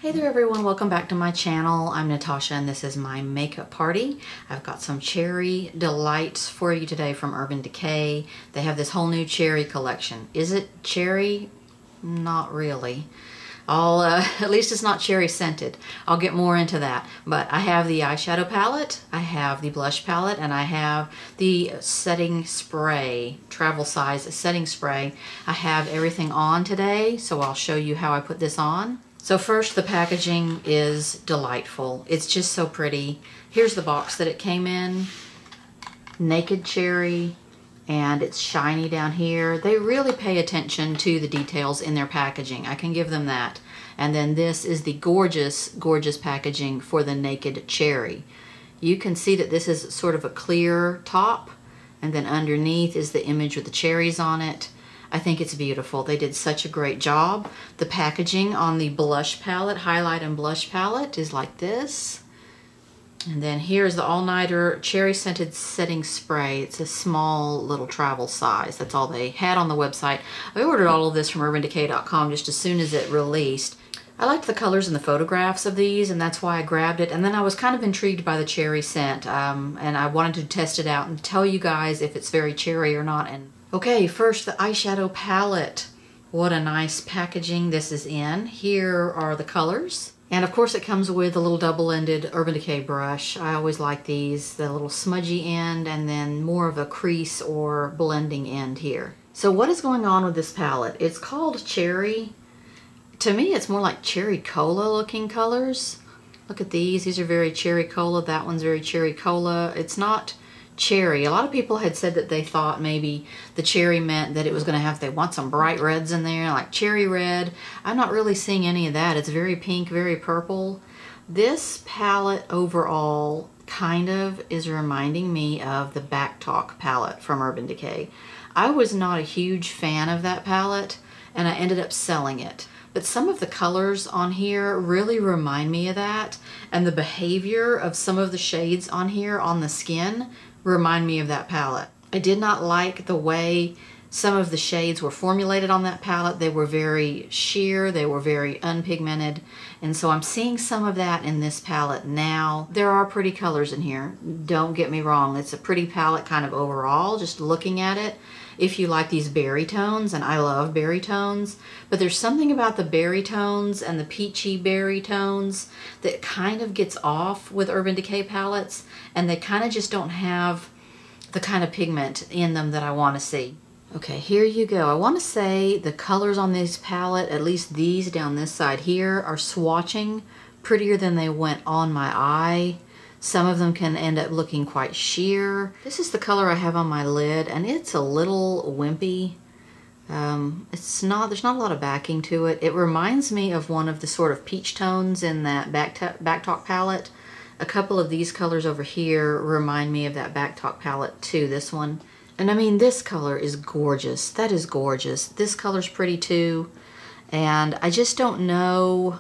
Hey there everyone, welcome back to my channel. I'm Natasha and this is my makeup party. I've got some cherry delights for you today from Urban Decay. They have this whole new cherry collection. Is it cherry? Not really. At least it's not cherry scented. I'll get more into that. But I have the eyeshadow palette, I have the blush palette, and I have the setting spray, travel size setting spray. I have everything on today, so I'll show you how I put this on. So first, the packaging is delightful. It's just so pretty. Here's the box that it came in. Naked cherry, and it's shiny down here. They really pay attention to the details in their packaging. I can give them that. And then this is the gorgeous, gorgeous packaging for the naked cherry. You can see that this is sort of a clear top, and then underneath is the image with the cherries on it. I think it's beautiful. They did such a great job. The packaging on the blush palette, highlight and blush palette, is like this. And then here's the all-nighter cherry scented setting spray. It's a small little travel size. That's all they had on the website. I ordered all of this from urbandecay.com just as soon as it released. I liked the colors and the photographs of these, and that's why I grabbed it. And then I was kind of intrigued by the cherry scent, and I wanted to test it out and tell you guys if it's very cherry or not. And okay, first the eyeshadow palette. What a nice packaging this is in. Here are the colors. And of course it comes with a little double-ended Urban Decay brush. I always like these, the little smudgy end and then more of a crease or blending end here. So what is going on with this palette? It's called Cherry. To me it's more like cherry cola looking colors. Look at these. These are very cherry cola. That one's very cherry cola. It's not cherry. A lot of people had said that they thought maybe the cherry meant that it was going to have, they want some bright reds in there, like cherry red. I'm not really seeing any of that. It's very pink, very purple. This palette overall kind of is reminding me of the Back Talk palette from Urban Decay. I was not a huge fan of that palette, and I ended up selling it. But some of the colors on here really remind me of that, and the behavior of some of the shades on here on the skin remind me of that palette. I did not like the way some of the shades were formulated on that palette. They were very sheer, they were very unpigmented, and so I'm seeing some of that in this palette now. There are pretty colors in here, don't get me wrong. It's a pretty palette kind of overall, just looking at it. If you like these berry tones, and I love berry tones, but there's something about the berry tones and the peachy berry tones that kind of gets off with Urban Decay palettes, and they kind of just don't have the kind of pigment in them that I want to see. Okay, here you go. I want to say the colors on this palette, at least these down this side here, are swatching prettier than they went on my eye. Some of them can end up looking quite sheer. This is the color I have on my lid, and it's a little wimpy. There's not a lot of backing to it. It reminds me of one of the sort of peach tones in that Back Talk palette. A couple of these colors over here remind me of that Back Talk palette too, this one. And I mean, this color is gorgeous. That is gorgeous. This color's pretty too. And I just don't know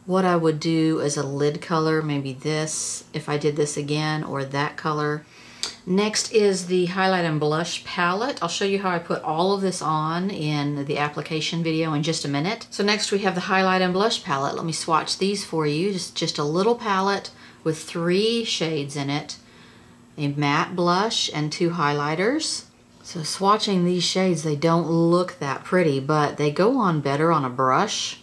what I would do as a lid color. Maybe this, if I did this again, or that color. Next is the highlight and blush palette. I'll show you how I put all of this on in the application video in just a minute. So next we have the highlight and blush palette. Let me swatch these for you. Just a little palette with 3 shades in it. A matte blush and 2 highlighters. So swatching these shades, they don't look that pretty, but they go on better on a brush.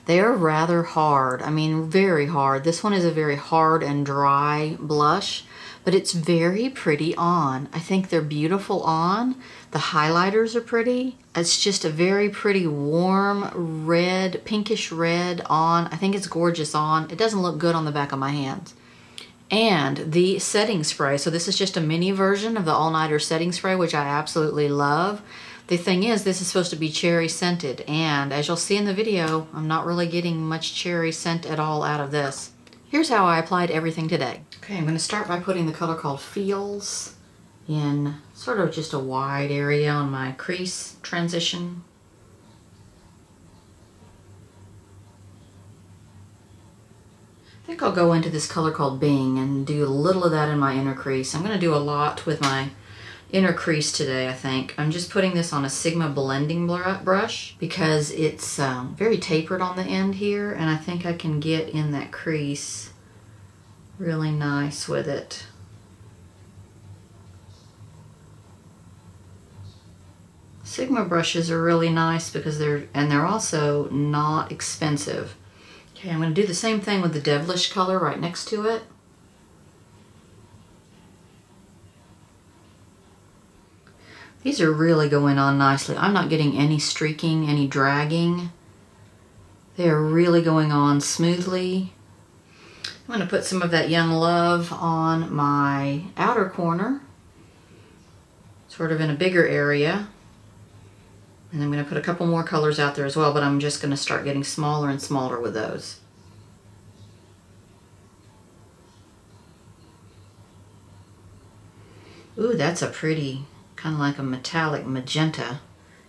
They are rather hard. I mean, very hard. This one is a very hard and dry blush, but it's very pretty on. I think they're beautiful on. The highlighters are pretty. It's just a very pretty warm red, pinkish red on. I think it's gorgeous on. It doesn't look good on the back of my hands. And the setting spray. So this is just a mini version of the all-nighter setting spray, which I absolutely love. The thing is, this is supposed to be cherry scented, and as you'll see in the video, I'm not really getting much cherry scent at all out of this. Here's how I applied everything today. Okay, I'm going to start by putting the color called Feels in sort of just a wide area on my crease transition. I think I'll go into this color called Bing and do a little of that in my inner crease. I'm going to do a lot with my inner crease today, I think. I'm just putting this on a Sigma blending brush because it's very tapered on the end here, and I think I can get in that crease really nice with it. Sigma brushes are really nice because they're also not expensive. Okay, I'm going to do the same thing with the Devilish color right next to it. These are really going on nicely. I'm not getting any streaking, any dragging. They are really going on smoothly. I'm going to put some of that Young Love on my outer corner, sort of in a bigger area. And I'm going to put a couple more colors out there as well, but I'm just going to start getting smaller and smaller with those. Ooh, that's a pretty, kind of like a metallic magenta.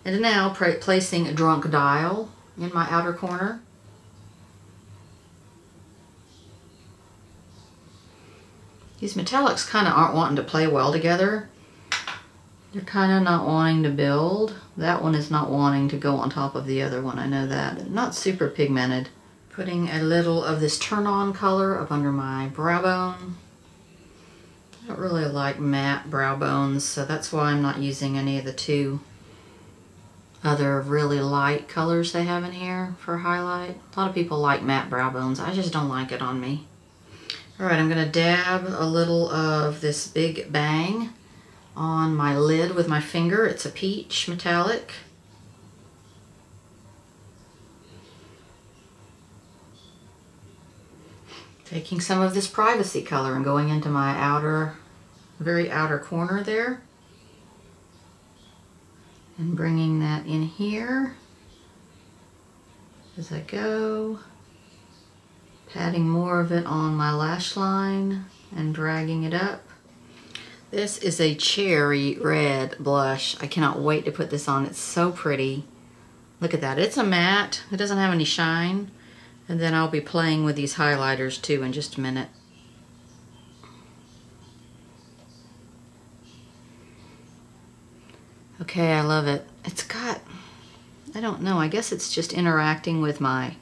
And now placing a Drunk Dial in my outer corner. These metallics kind of aren't wanting to play well together. They're kind of not wanting to build. That one is not wanting to go on top of the other one, I know that. Not super pigmented. Putting a little of this Turn On color up under my brow bone. I don't really like matte brow bones, so that's why I'm not using any of the two other really light colors they have in here for highlight. A lot of people like matte brow bones. I just don't like it on me. Alright, I'm going to dab a little of this Big Bang on my lid with my finger. It's a peach metallic. Taking some of this Privacy color and going into my very outer corner there. And bringing that in here as I go. Patting more of it on my lash line and dragging it up. This is a cherry red blush. I cannot wait to put this on. It's so pretty. Look at that. It's a matte. It doesn't have any shine. And then I'll be playing with these highlighters too in just a minute. Okay, I love it. It's got, I don't know, I guess it's just interacting with my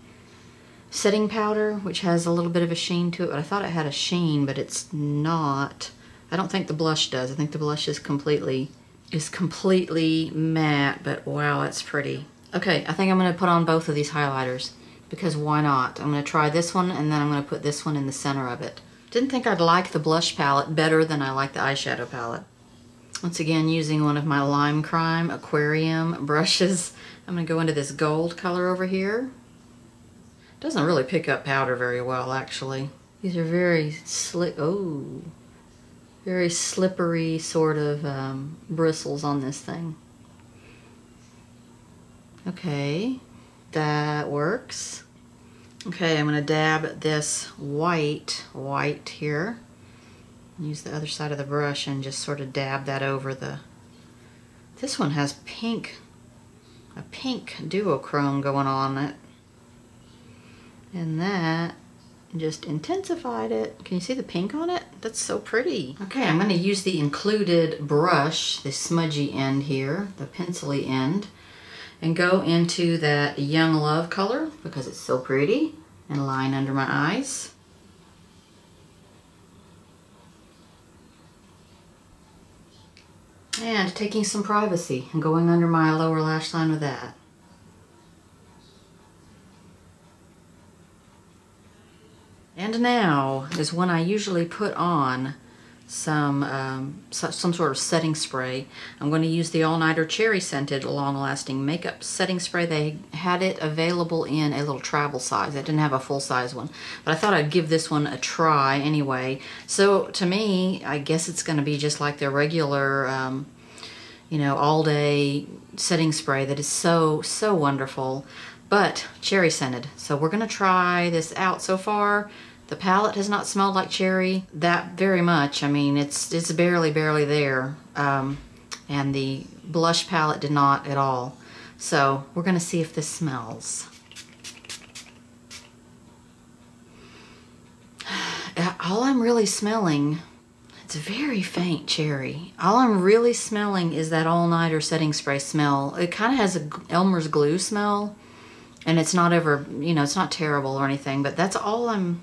setting powder, which has a little bit of a sheen to it. But I thought it had a sheen, but it's not. I don't think the blush does. I think the blush is completely matte, but wow, that's pretty. Okay, I think I'm going to put on both of these highlighters because why not? I'm going to try this one and then I'm going to put this one in the center of it. Didn't think I'd like the blush palette better than I like the eyeshadow palette. Once again, using one of my Lime Crime Aquarium brushes. I'm going to go into this gold color over here. Doesn't really pick up powder very well, actually. These are very slick. Oh. Very slippery sort of bristles on this thing. Okay, that works. Okay, I'm going to dab this white here. Use the other side of the brush and just sort of dab that over the... This one has a pink duochrome going on it. And that just intensified it. Can you see the pink on it? That's so pretty. Okay, I'm going to use the included brush, the smudgy end here, the pencil-y end, and go into that Young Love color because it's so pretty, and line under my eyes. And taking some Privacy and going under my lower lash line with that. And now is when I usually put on some sort of setting spray. I'm going to use the All Nighter Cherry Scented Long Lasting Makeup Setting Spray. They had it available in a little travel size. I didn't have a full size one, but I thought I'd give this one a try anyway. So to me, I guess it's going to be just like their regular, you know, all day setting spray that is so wonderful, but cherry scented. So we're going to try this out. So far, the palette has not smelled like cherry that very much. I mean, it's barely there. And the blush palette did not at all. So we're going to see if this smells. All I'm really smelling, it's it's very faint cherry. All I'm really smelling is that all-nighter setting spray smell. It kind of has a Elmer's glue smell, and it's not ever, you know, it's not terrible or anything, but that's all I'm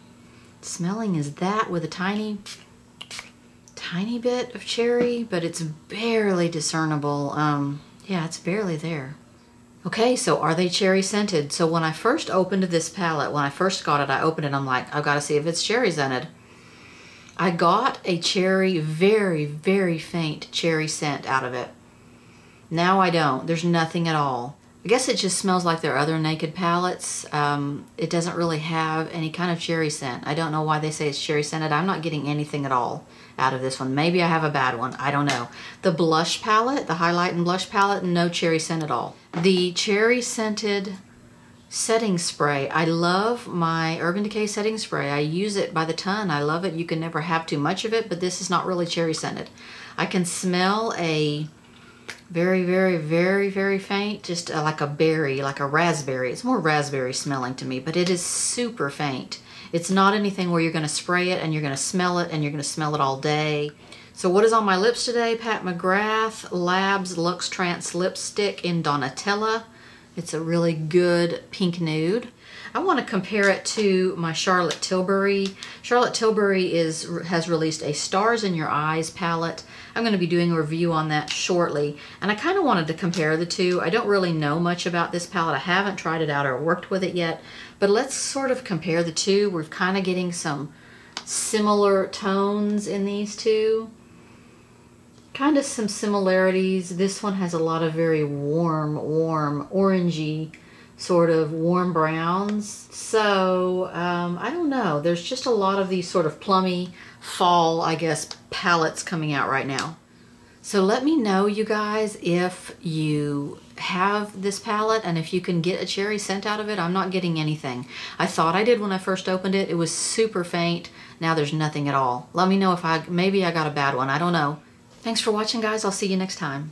smelling is that with a tiny bit of cherry, but it's barely discernible. Yeah, it's barely there. Okay, so are they cherry scented? So when I first opened this palette, when I first got it, I opened it, I'm like, I've got to see if it's cherry scented. I got a cherry, very, very faint cherry scent out of it. Now I don't. There's nothing at all. I guess it just smells like their other Naked palettes. It doesn't really have any kind of cherry scent. I don't know why they say it's cherry scented. I'm not getting anything at all out of this one. Maybe I have a bad one. I don't know. The blush palette, the highlight and blush palette, no cherry scent at all. The cherry scented setting spray. I love my Urban Decay setting spray. I use it by the ton. I love it. You can never have too much of it, but this is not really cherry scented. I can smell a very, very, very, very faint, just like a berry, like a raspberry. It's more raspberry smelling to me, but it is super faint. It's not anything where you're going to spray it and you're going to smell it and you're going to smell it all day. So what is on my lips today? Pat McGrath Labs Luxe Trance Lipstick in Donatella. It's a really good pink nude. I want to compare it to my Charlotte Tilbury. Charlotte Tilbury has released a Stars in Your Eyes palette. I'm going to be doing a review on that shortly. And I kind of wanted to compare the two. I don't really know much about this palette. I haven't tried it out or worked with it yet. But let's sort of compare the two. We're kind of getting some similar tones in these two. Kind of some similarities. This one has a lot of very warm, orangey, sort of warm browns. So, I don't know. There's just a lot of these sort of plummy fall, I guess, palettes coming out right now. So let me know, you guys, if you have this palette and if you can get a cherry scent out of it. I'm not getting anything. I thought I did when I first opened it. It was super faint. Now there's nothing at all. Let me know if maybe I got a bad one. I don't know. Thanks for watching, guys. I'll see you next time.